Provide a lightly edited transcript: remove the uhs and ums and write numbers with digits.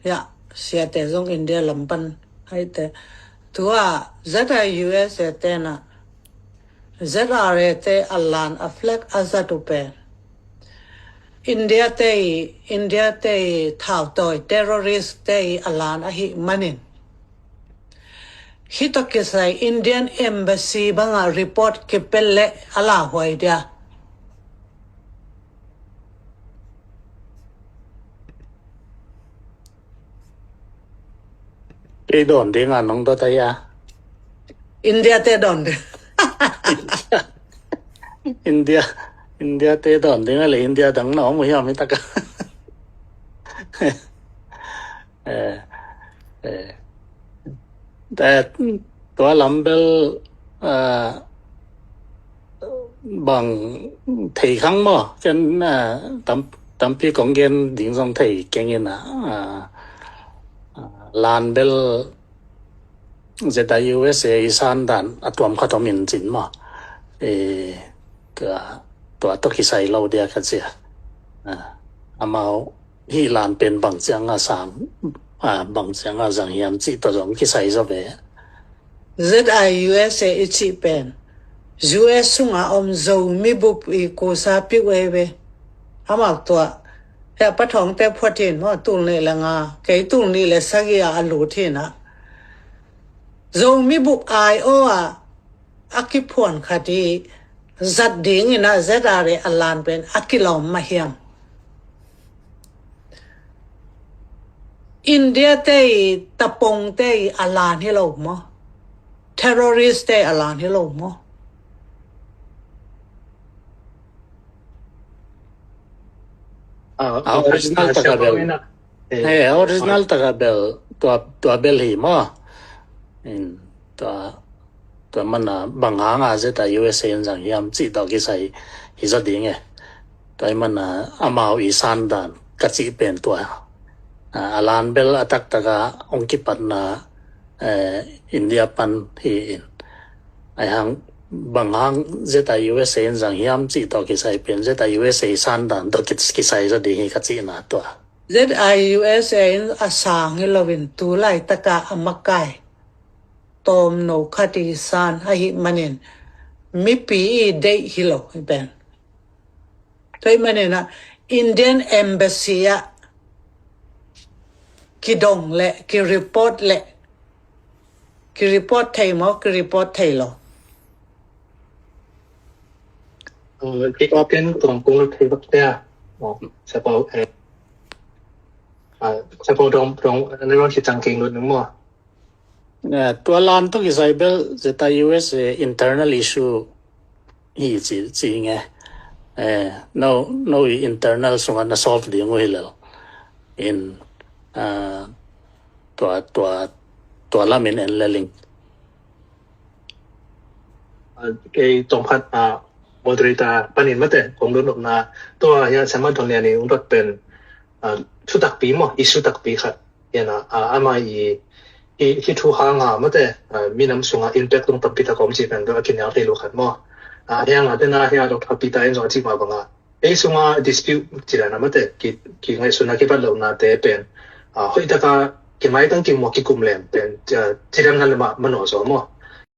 ya sia te zong India lampan hai te tua zata US te na zara re te alan aflek azatu pe India te thao toy terrorist te alan ahi manin hito kisai Indian embassy banga report ke pelle ala hoi dia cái đồn tiếng Anh nông đó thấy à India te don India India tới đồn tiếng là India đằng nó mới hiểu mới ta cảแต่ตัวลำเบลbằng thầy kháng mà chân tầm pi công gen định dòng thầy kinh nghiệm lan bel zeta USA san dan atuam khatom min chin ma ka to to ki sai lo dia ka sia amao hi lan pen bang chang a sam bang chang a jang yam chi to jong ki sai zo be ZIUSA ichi pen US sunga zo mi bup I ko sa pi we amak to he pathong te photin mo tul ne la nga ke tul ni le sagia alu thina zo mi bup ai o akipon khati zat ding ina zedare alan pen akilom mahiam India te tapong te alan hello mo terrorist te alan hello mo original takabel original takabel tua bel hi mo in tua mana banganga zeta USA jang yam chi to ki sai hi za ding e tua mana amao isan dan ka chi pen tua alan bel atak taka ongki patna India pan hi in ai hang bangang zeta USA jang yam chi to ki sai pen zeta USA san dan to ki sai za ding ka chi na to ZIUSA asang hilowin tulay taka amakai tom no khati san ahi manin mi pi day hilo ben toy manena Indian embassy ki dong le ki report thay mo ki report thay lo cái có bên tổng công lực thấy bất đa sẽ bảo sẽ bảo đồng nên nó chỉ tăng kinh luôn đúng không tua lan to ki sai bel zeta US internal issue hi chi nge no internal so na solve di ngoi lo in tua la min en leling cái tổng phát moderator panin mate kong don na to ya sama don ne ni undot pen chu tak pi mo isu tak pi kha yana ama hi thu ha nga mate minam sunga impact tung tapi ta kom chi pen do kin ya te lo khat mo ya nga te na ya do tapi ta en zo chi ma ba nga e sunga dispute chi na mate ki ngai suna ki pa lo na te pen hoi ta ka ki mai tang ki mo ki kum lem pen chi ram na ma mano so mo